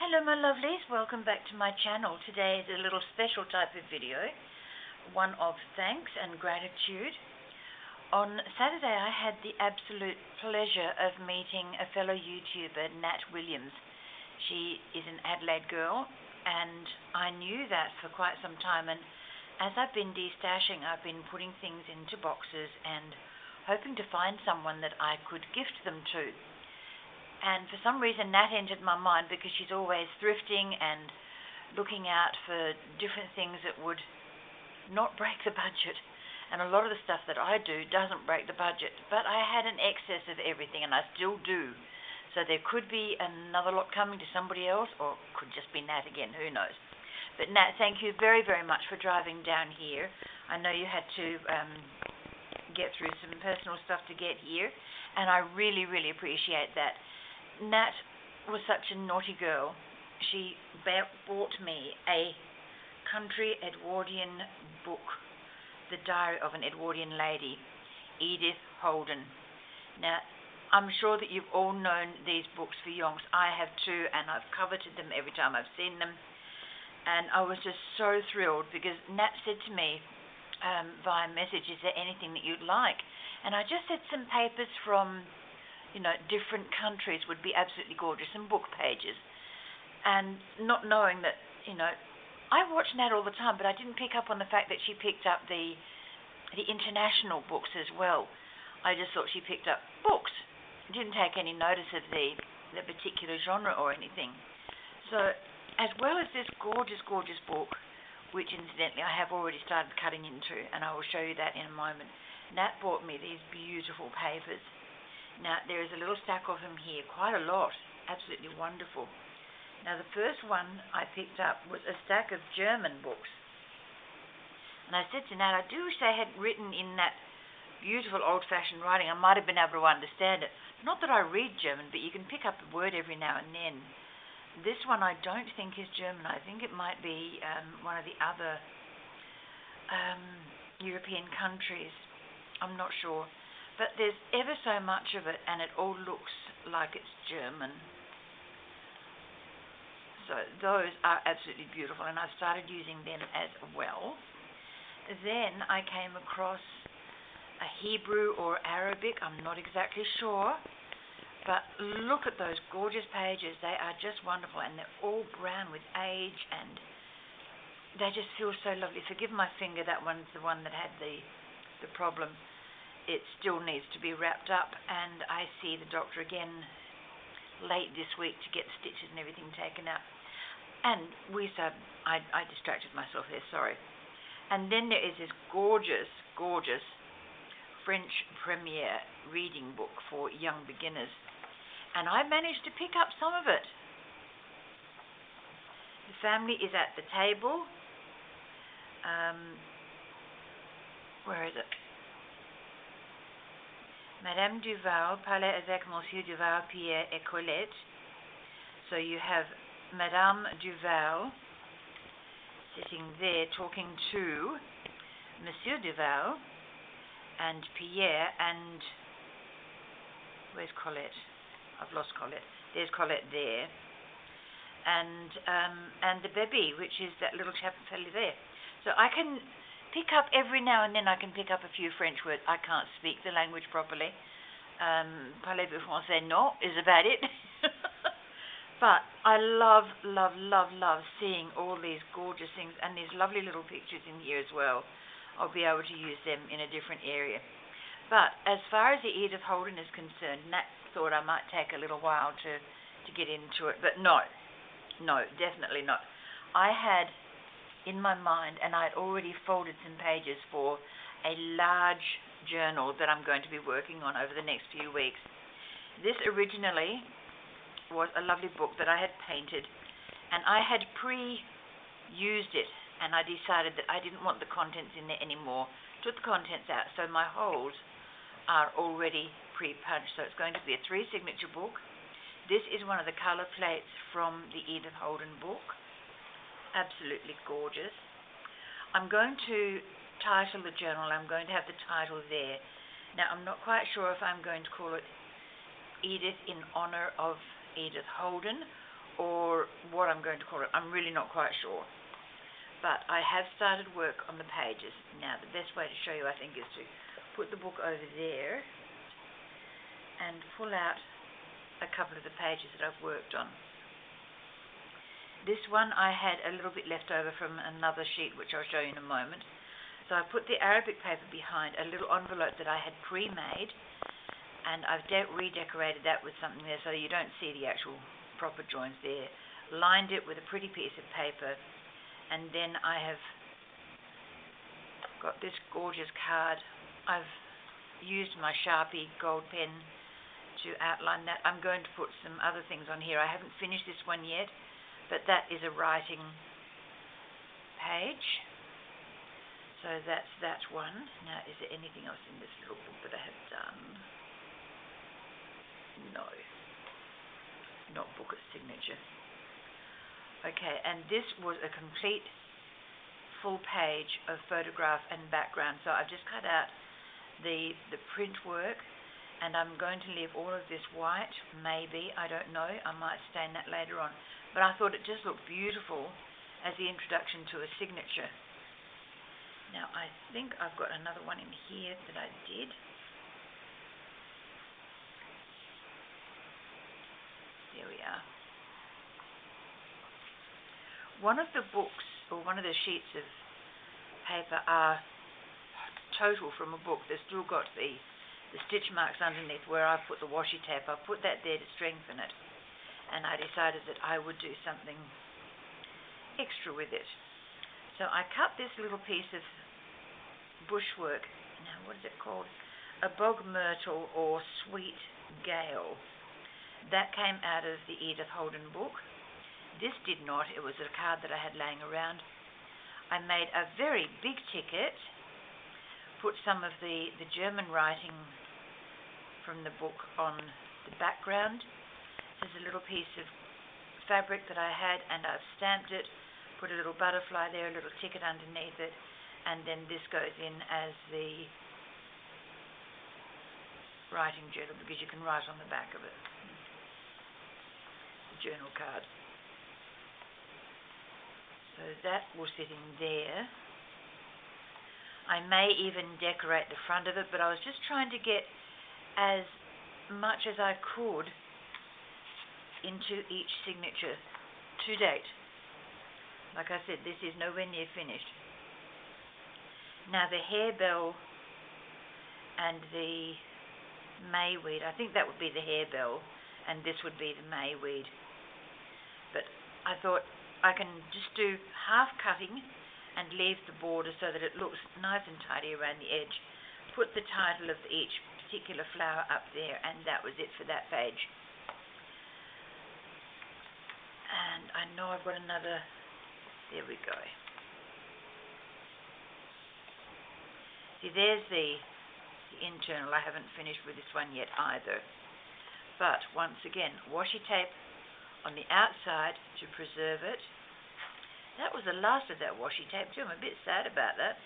Hello my lovelies, welcome back to my channel. Today is a little special type of video, one of thanks and gratitude. On Saturday I had the absolute pleasure of meeting a fellow YouTuber, Nat Williams. She is an Adelaide girl and I knew that for quite some time, and as I've been destashing I've been putting things into boxes and hoping to find someone that I could gift them to. And for some reason Nat entered my mind because she's always thrifting and looking out for different things that would not break the budget. And a lot of the stuff that I do doesn't break the budget. But I had an excess of everything and I still do. So there could be another lot coming to somebody else, or it could just be Nat again, who knows. But Nat, thank you very, very much for driving down here. I know you had to get through some personal stuff to get here, and I really, really appreciate that. Nat was such a naughty girl. She bought me a country Edwardian book, The Diary of an Edwardian Lady, Edith Holden. Now, I'm sure that you've all known these books for yonks. I have too, and I've coveted them every time I've seen them. And I was just so thrilled because Nat said to me via message, is there anything that you'd like? And I just said some papers from different countries would be absolutely gorgeous, and book pages. And not knowing that, I watch Nat all the time, but I didn't pick up on the fact that she picked up the international books as well. I just thought she picked up books. Didn't take any notice of the particular genre or anything. So, as well as this gorgeous, gorgeous book, which incidentally I have already started cutting into, and I will show you that in a moment, Nat bought me these beautiful papers. Now, there is a little stack of them here, quite a lot, absolutely wonderful. Now, the first one I picked up was a stack of German books. And I said to Nat, I do wish they had written in that beautiful old-fashioned writing. I might have been able to understand it. Not that I read German, but you can pick up a word every now and then. This one I don't think is German. I think it might be one of the other European countries. I'm not sure. But there's ever so much of it, and it all looks like it's German. So those are absolutely beautiful, and I've started using them as well. Then I came across a Hebrew or Arabic, I'm not exactly sure, but look at those gorgeous pages. They are just wonderful, and they're all brown with age, and they just feel so lovely. Forgive my finger, that one's the one that had the problem. It still needs to be wrapped up, and I see the doctor again late this week to get the stitches and everything taken out. And I distracted myself there, sorry. And then there is this gorgeous, gorgeous French premiere reading book for young beginners. And I managed to pick up some of it. The family is at the table. Where is it? Madame Duval parlait avec Monsieur Duval, Pierre et Colette. So you have Madame Duval sitting there talking to Monsieur Duval and Pierre and where's Colette? I've lost Colette. There's Colette there. And the baby, which is that little chap fella there. So I can pick up every now and then. I can pick up a few French words. I can't speak the language properly. Parlez-vous français? No, is about it. But I love, love, love, love seeing all these gorgeous things and these lovely little pictures in here as well. I'll be able to use them in a different area. But as far as the Edith Holden is concerned, Nat thought I might take a little while to get into it. But no, definitely not. I had in my mind, and I had already folded some pages for a large journal that I'm going to be working on over the next few weeks. This originally was a lovely book that I had painted, and I had pre-used it, and I decided that I didn't want the contents in there anymore. Took the contents out, so my holes are already pre-punched. So it's going to be a 3-signature book. This is one of the color plates from the Edith Holden book. Absolutely gorgeous. I'm going to title the journal. I'm going to have the title there. Now, I'm not quite sure if I'm going to call it Edith in honor of Edith Holden, or what I'm going to call it. I'm really not quite sure. But I have started work on the pages. Now, the best way to show you, I think, is to put the book over there and pull out a couple of the pages that I've worked on. This one I had a little bit left over from another sheet, which I'll show you in a moment. So I put the Arabic paper behind a little envelope that I had pre-made, and I've redecorated that with something there so you don't see the actual proper joins there. Lined it with a pretty piece of paper, and then I have got this gorgeous card. I've used my Sharpie gold pen to outline that. I'm going to put some other things on here. I haven't finished this one yet, but that is a writing page. So that's that one. Now, is there anything else in this little book that I have done? No. Not book, it's signature. Okay, and this was a complete full page of photograph and background. So I've just cut out the print work, and I'm going to leave all of this white, maybe, I don't know. I might stain that later on. But I thought it just looked beautiful as the introduction to a signature. Now, I think I've got another one in here that I did. There we are. One of the books, or one of the sheets of paper are total from a book. They've still got the stitch marks underneath where I put the washi tape. I put that there to strengthen it. And I decided that I would do something extra with it. So I cut this little piece of bushwork. Now, what is it called? A bog myrtle or sweet gale. That came out of the Edith Holden book. This did not. It was a card that I had laying around. I made a very big ticket, put some of the German writing from the book on the background. There's a little piece of fabric that I had, and I've stamped it, put a little butterfly there, a little ticket underneath it, and then this goes in as the writing journal, because you can write on the back of it. The journal card. So that will sit in there. I may even decorate the front of it, but I was just trying to get as much as I could into each signature to date. Like I said, this is nowhere near finished. Now the harebell and the mayweed, I think that would be the harebell and this would be the mayweed. But I thought I can just do half cutting and leave the border so that it looks nice and tidy around the edge. Put the title of each particular flower up there, and that was it for that page. And I know I've got another, there we go. See, there's the internal. I haven't finished with this one yet either. But once again, washi tape on the outside to preserve it. That was the last of that washi tape too. I'm a bit sad about that.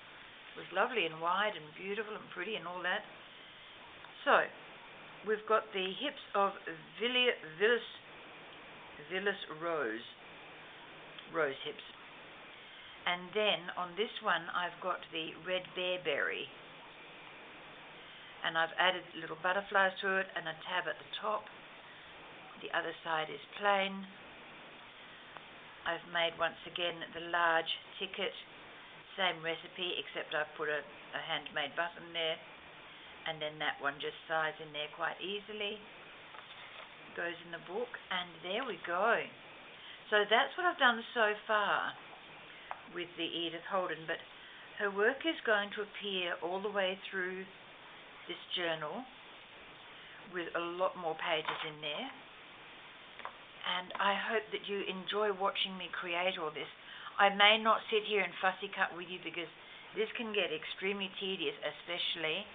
It was lovely and wide and beautiful and pretty and all that. So, we've got the hips of Villas rose hips. And then on this one I've got the red bearberry. And I've added little butterflies to it and a tab at the top. The other side is plain. I've made once again the large ticket, same recipe except I've put a handmade button there, and then that one just slides in there quite easily, goes in the book, and there we go. So that's what I've done so far with the Edith Holden, but her work is going to appear all the way through this journal with a lot more pages in there. And I hope that you enjoy watching me create all this. I may not sit here and fussy cut with you because this can get extremely tedious, especially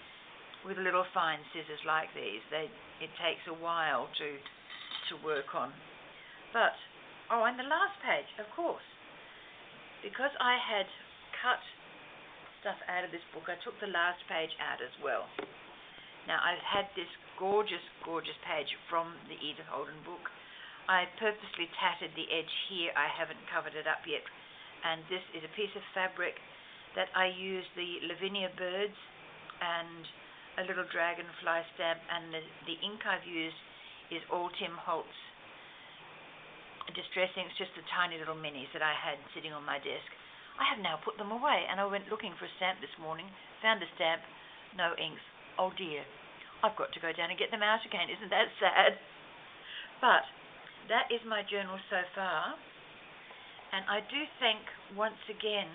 with little fine scissors like these. It takes a while to work on. But, oh, and the last page, of course. Because I had cut stuff out of this book, I took the last page out as well. Now, I've had this gorgeous, gorgeous page from the Edith Holden book. I purposely tatted the edge here. I haven't covered it up yet. And this is a piece of fabric that I use the Lavinia birds and a little dragonfly stamp, and the ink I've used is all Tim Holtz Distressing. It's just the tiny little minis that I had sitting on my desk. I have now put them away, and I went looking for a stamp this morning, found a stamp, no inks. Oh dear, I've got to go down and get them out again. Isn't that sad? But that is my journal so far, and I do thank once again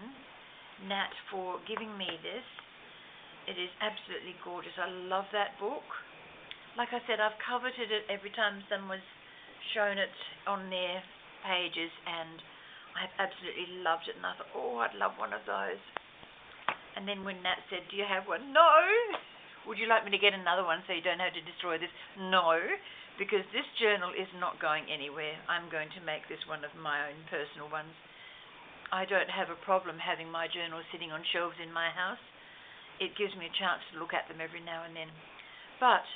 Nat for giving me this. It is absolutely gorgeous. I love that book. Like I said, I've coveted it every time someone's shown it on their pages, and I've absolutely loved it, and I thought, oh, I'd love one of those. And then when Nat said, do you have one? No! Would you like me to get another one so you don't have to destroy this? No, because this journal is not going anywhere. I'm going to make this one of my own personal ones. I don't have a problem having my journals sitting on shelves in my house. It gives me a chance to look at them every now and then. But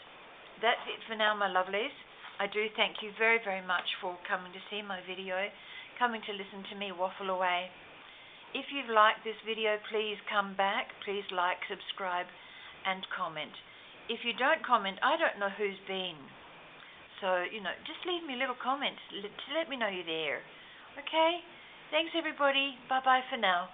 that's it for now, my lovelies. I do thank you very, very much for coming to see my video, coming to listen to me waffle away. If you've liked this video, please come back. Please like, subscribe, and comment. If you don't comment, I don't know who's been. So, just leave me a little comment to let me know you're there. Okay? Thanks, everybody. Bye-bye for now.